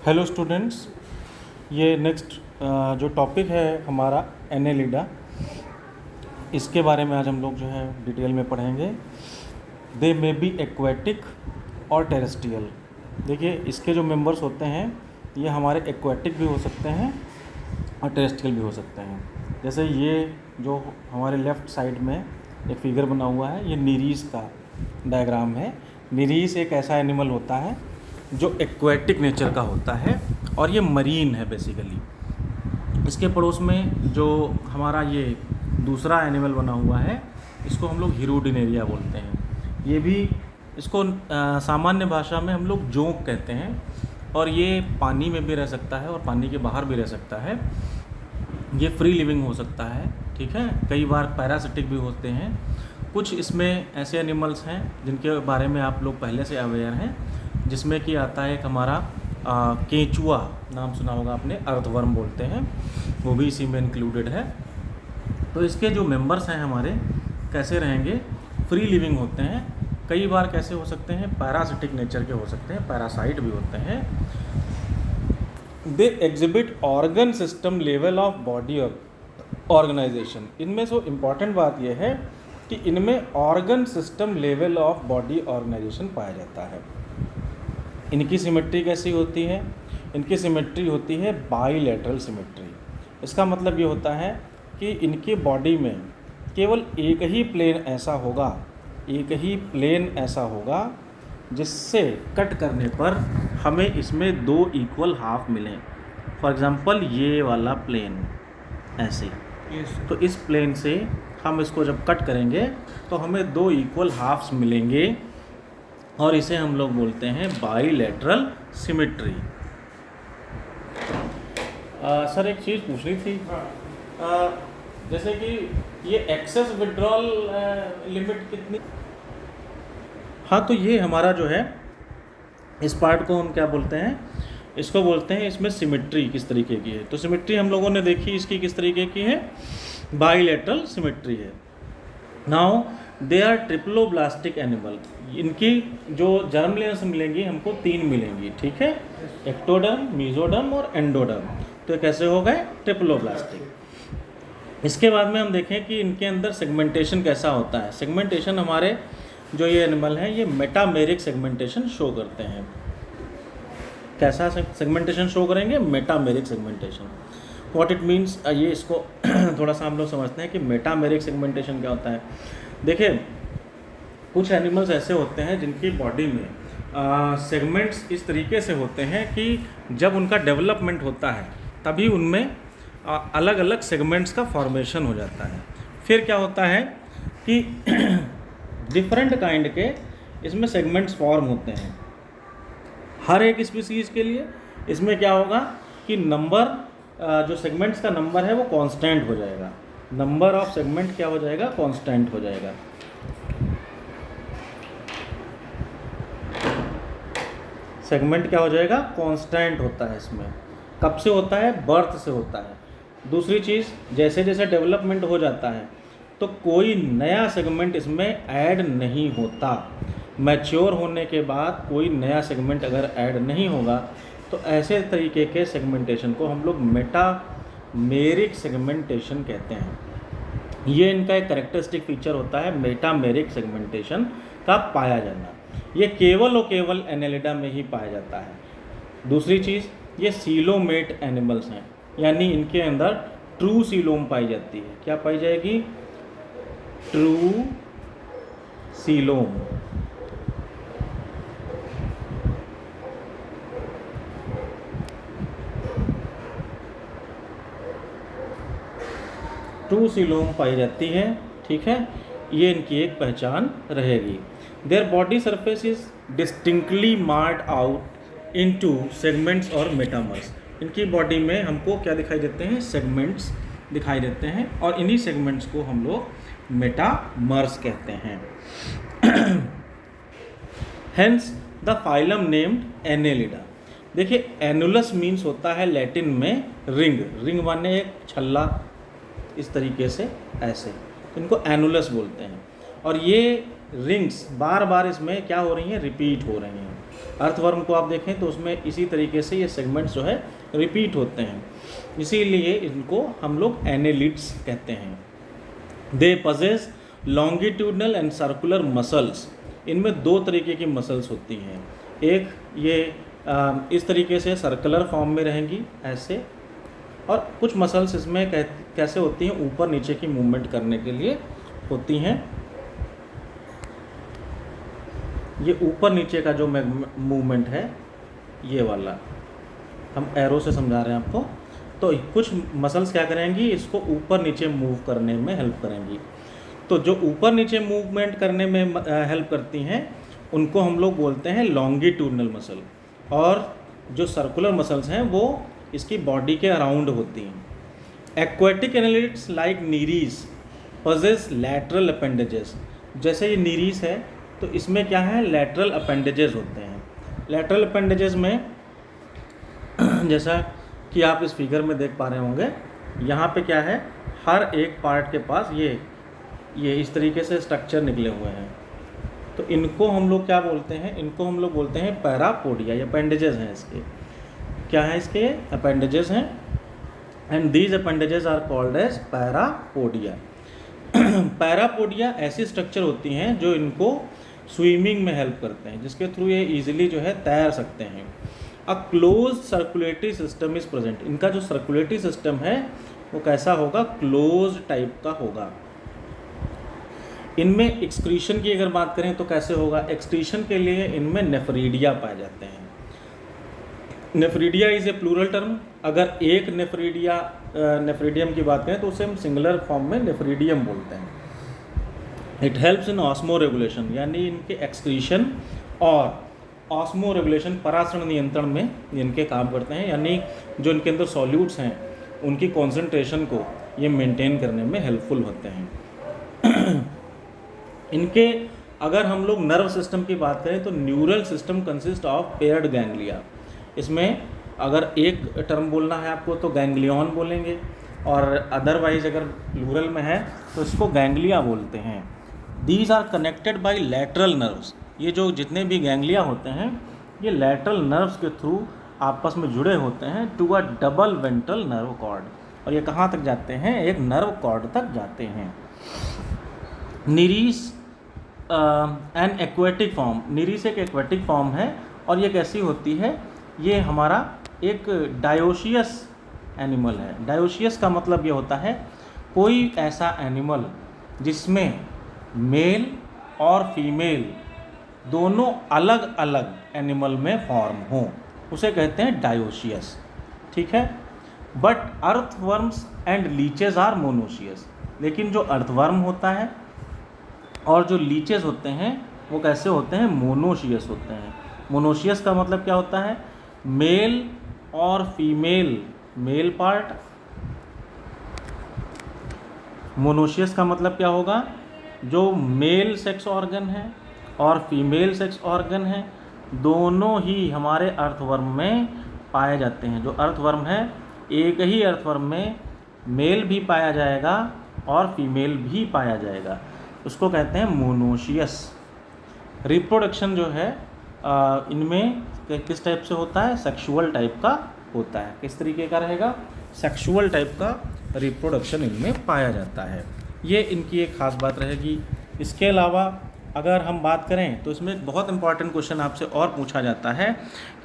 Hello students, ये next जो topic है हमारा एनेलिडा, इसके बारे में आज हम लोग जो है डिटेल में पढ़ेंगे। दे मे बी एक्वेटिक और टेरेस्ट्रियल। देखिए, इसके जो मेंबर्स होते हैं ये हमारे एक्वेटिक भी हो सकते हैं और टेरेस्ट्रियल भी हो सकते हैं। जैसे ये जो हमारे लेफ़्ट साइड में एक फिगर बना हुआ है, ये निरीस का डायग्राम है। निरीस एक ऐसा एनिमल होता है जो एक्वेटिक नेचर का होता है और ये मरीन है बेसिकली। इसके पड़ोस में जो हमारा ये दूसरा एनिमल बना हुआ है, इसको हम लोग हिरुडिनेरिया बोलते हैं। ये भी इसको सामान्य भाषा में हम लोग जोंक कहते हैं, और ये पानी में भी रह सकता है और पानी के बाहर भी रह सकता है। ये फ्री लिविंग हो सकता है, ठीक है। कई बार पैरासिटिक भी होते हैं। कुछ इसमें ऐसे एनिमल्स हैं जिनके बारे में आप लोग पहले से अवेयर हैं, जिसमें कि आता है एक हमारा केंचुआ, नाम सुना होगा आपने, अर्थवर्म बोलते हैं, वो भी इसी में इंक्लूडेड है। तो इसके जो मेंबर्स हैं हमारे कैसे रहेंगे, फ्री लिविंग होते हैं। कई बार कैसे हो सकते हैं, पैरासिटिक नेचर के हो सकते हैं, पैरासाइट भी होते हैं। They exhibit organ system level of body organisation. इनमें से इम्पॉर्टेंट बात यह है कि इनमें organ system level of body organisation पाया जाता है। इनकी सिमेट्री कैसी होती है? इनकी सिमेट्री होती है बाईलैटरल सिमेट्री। इसका मतलब ये होता है कि इनके बॉडी में केवल एक ही प्लेन ऐसा होगा जिससे कट करने पर हमें इसमें दो इक्वल हाफ मिलें। फॉर एग्ज़ाम्पल ये वाला प्लेन ऐसे, तो इस प्लेन से हम इसको जब कट करेंगे तो हमें दो इक्वल हाफ्स मिलेंगे, और इसे हम लोग बोलते हैं बाईलैटरल सिमेट्री। सर, एक चीज़ पूछनी थी। जैसे कि ये एक्सेस विड्रॉल लिमिट कितनी? हाँ, तो ये हमारा जो है इस पार्ट को हम क्या बोलते हैं, इसको बोलते हैं, इसमें सिमेट्री किस तरीके की है। तो सिमेट्री हम लोगों ने देखी इसकी किस तरीके की है, बाईलैटरल सिमेट्री है। Now they are triploblastic animal. इनकी जो जर्म लेयर्स मिलेंगी हमको 3 मिलेंगी, ठीक है, एक्टोडर्म, मीजोडर्म और एंडोडर्म। तो ये कैसे हो गए, ट्रिप्लोब्लास्टिक। इसके बाद में हम देखें कि इनके अंदर सेगमेंटेशन कैसा होता है। सेगमेंटेशन हमारे जो ये एनिमल हैं ये मेटामेरिक सेगमेंटेशन शो करते हैं। कैसा सेगमेंटेशन शो करेंगे, metameric segmentation. What it means, ये इसको थोड़ा सा हम लोग समझते हैं कि मेटामेरिक सेगमेंटेशन क्या होता है। देखिए, कुछ एनिमल्स ऐसे होते हैं जिनकी बॉडी में सेगमेंट्स इस तरीके से होते हैं कि जब उनका डेवलपमेंट होता है तभी उनमें अलग अलग सेगमेंट्स का फॉर्मेशन हो जाता है। फिर क्या होता है कि डिफरेंट काइंड के इसमें सेगमेंट्स फॉर्म होते हैं हर एक स्पीसीज़ के लिए। इसमें क्या होगा कि नंबर, जो सेगमेंट्स का नंबर है वो कांस्टेंट हो जाएगा। नंबर ऑफ सेगमेंट क्या हो जाएगा, कांस्टेंट हो जाएगा। सेगमेंट क्या हो जाएगा, कांस्टेंट होता है। इसमें कब से होता है, बर्थ से होता है। दूसरी चीज़, जैसे जैसे डेवलपमेंट हो जाता है तो कोई नया सेगमेंट इसमें ऐड नहीं होता। मैच्योर होने के बाद कोई नया सेगमेंट अगर ऐड नहीं होगा तो ऐसे तरीके के सेगमेंटेशन को हम लोग मेटामेरिक सेगमेंटेशन कहते हैं। ये इनका एक कैरेक्टरिस्टिक फीचर होता है, मेटामेरिक सेगमेंटेशन का पाया जाना। ये केवल और केवल एनेलिडा में ही पाया जाता है। दूसरी चीज़, ये सीलोमेट एनिमल्स हैं, यानी इनके अंदर ट्रू सीलोम पाई जाती है। क्या पाई जाएगी, ट्रू सीलोम। ट्रू सीलोम पाई जाती है, ठीक है। ये इनकी एक पहचान रहेगी। Their body surface is distinctly marked out into segments और मेटामर्स। इनकी बॉडी में हमको क्या दिखाई देते हैं, सेगमेंट्स दिखाई देते हैं, और इन्हीं सेगमेंट्स को हम लोग मेटामर्स कहते हैं। Hence the phylum named Annelida. देखिए, एनुलस मीन्स होता है लैटिन में रिंग। रिंग माने एक छल्ला, इस तरीके से ऐसे, इनको एनुलस बोलते हैं। और ये रिंग्स बार बार इसमें क्या हो रही हैं, रिपीट हो रही हैं। अर्थवर्म को आप देखें तो उसमें इसी तरीके से ये सेगमेंट्स जो है रिपीट होते हैं, इसीलिए इनको हम लोग एनेलिड्स कहते हैं। They possess longitudinal and circular muscles. इनमें दो तरीके की मसल्स होती हैं, एक ये इस तरीके से सर्कुलर फॉर्म में रहेंगी ऐसे, और कुछ मसल्स इसमें कैसे होती हैं, ऊपर नीचे की मूवमेंट करने के लिए होती हैं। ये ऊपर नीचे का जो मूवमेंट है ये वाला हम एरो से समझा रहे हैं आपको। तो कुछ मसल्स क्या करेंगी, इसको ऊपर नीचे मूव करने में हेल्प करेंगी। तो जो ऊपर नीचे मूवमेंट करने में हेल्प करती हैं उनको हम लोग बोलते हैं लॉन्गिट्यूडनल मसल, और जो सर्कुलर मसल्स हैं वो इसकी बॉडी के अराउंड होती हैं। Aquatic annelids like Nereis possess lateral appendages. जैसे ये नीरीस है तो इसमें क्या है, लैटरल अपेंडेजेस होते हैं। लैटरल अपेंडेजेस में जैसा कि आप इस फिगर में देख पा रहे होंगे, यहाँ पे क्या है, हर एक पार्ट के पास ये इस तरीके से स्ट्रक्चर निकले हुए हैं। तो इनको हम लोग क्या बोलते हैं, इनको हम लोग बोलते हैं पैरापोडिया। ये अपेंडेजेस हैं इसके, क्या है इसके, अपेंडेजेस हैं, and these appendages are called as parapodia. Parapodia ऐसी स्ट्रक्चर होती हैं जो इनको स्विमिंग में हेल्प करते हैं, जिसके थ्रू ये इजीली जो है तैर सकते हैं। A close circulatory system is present. इनका जो सर्कुलेटरी सिस्टम है वो कैसा होगा, क्लोज टाइप का होगा। इनमें एक्सक्रीशन की अगर बात करें तो कैसे होगा, एक्सक्रीशन के लिए इनमें नेफ्रीडिया पाए जाते हैं। Nephridia is a plural term. अगर एक नेफ्रीडियम की बात करें तो उसे हम सिंगुलर फॉर्म में नेफ्रीडियम बोलते हैं। It helps in osmo regulation, यानी इनके एक्सक्रीशन और ऑस्मो रेगुलेशन, परासरण नियंत्रण में इनके काम करते हैं, यानी जो इनके अंदर सॉल्यूट्स हैं उनकी कॉन्सेंट्रेशन को ये मेंटेन करने में हेल्पफुल होते हैं। इनके अगर हम लोग नर्व सिस्टम की बात करें तो neural system consist of paired ganglia. इसमें अगर एक टर्म बोलना है आपको तो गैंग्लियन बोलेंगे, और अदरवाइज अगर प्लूरल में है तो इसको गैंग्लिया बोलते हैं। These are connected by lateral nerves. ये जो जितने भी गैंग्लिया होते हैं ये लैटरल नर्व्स के थ्रू आपस में जुड़े होते हैं to a double ventral nerve cord, और ये कहाँ तक जाते हैं, एक नर्व कॉर्ड तक जाते हैं। निरीस एन एक्वेटिक फॉर्म। निरीस एक एक्वेटिक फॉर्म है, और ये कैसी होती है, ये हमारा एक डायोशियस एनिमल है। डायोशियस का मतलब ये होता है कोई ऐसा एनिमल जिसमें मेल और फीमेल दोनों अलग अलग एनिमल में फॉर्म हो, उसे कहते हैं डायोशियस, ठीक है। But earthworms and leeches are monoecious. लेकिन जो अर्थवर्म होता है और जो लीचेस होते हैं वो कैसे होते हैं, मोनोशियस होते हैं। मोनोशियस का मतलब क्या होता है, मेल और फीमेल, मेल पार्ट। मोनोशियस का मतलब क्या होगा, जो मेल सेक्स ऑर्गन है और फीमेल सेक्स ऑर्गन है दोनों ही हमारे अर्थवर्म में पाए जाते हैं। जो अर्थवर्म है एक ही अर्थवर्म में मेल भी पाया जाएगा और फीमेल भी पाया जाएगा, उसको कहते हैं मोनोशियस। रिप्रोडक्शन जो है इनमें किस टाइप से होता है, सेक्सुअल टाइप का होता है। किस तरीके का रहेगा, सेक्सुअल टाइप का रिप्रोडक्शन इनमें पाया जाता है। ये इनकी एक ख़ास बात रहेगी। इसके अलावा अगर हम बात करें तो इसमें एक बहुत इंपॉर्टेंट क्वेश्चन आपसे और पूछा जाता है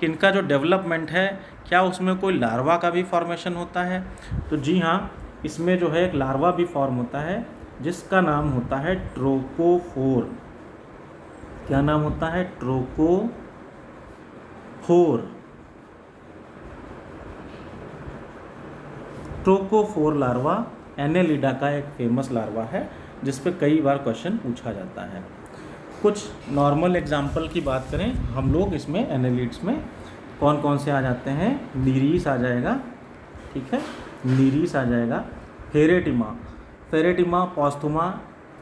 कि इनका जो डेवलपमेंट है क्या उसमें कोई लार्वा का भी फॉर्मेशन होता है। तो जी हाँ, इसमें जो है एक लार्वा भी फॉर्म होता है जिसका नाम होता है ट्रोकोफोर। क्या नाम होता है, ट्रोकोफोर। ट्रोकोफोर लार्वा एनेलिडा का एक फेमस लार्वा है जिस पे कई बार क्वेश्चन पूछा जाता है। कुछ नॉर्मल एग्जाम्पल की बात करें हम लोग इसमें एनेलिड्स में कौन कौन से आ जाते हैं, नीरीस आ जाएगा, ठीक है, नीरीस आ जाएगा। फेरेटिमा पॉस्थुमा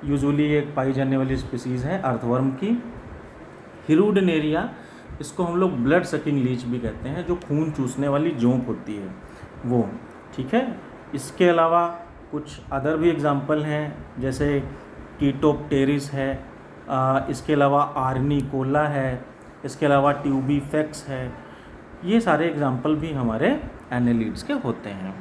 यूजुअली एक पाई जाने वाली स्पीसीज़ है अर्थवर्म की। हिरुडिनेरिया, इसको हम लोग ब्लड सकिंग लीच भी कहते हैं, जो खून चूसने वाली जोंक होती है वो, ठीक है। इसके अलावा कुछ अदर भी एग्जाम्पल हैं जैसे कीटोप्टेरिस है, इसके अलावा आर्निकोला है, इसके अलावा ट्यूबीफेक्स है, ये सारे एग्जाम्पल भी हमारे एनेलिड्स के होते हैं।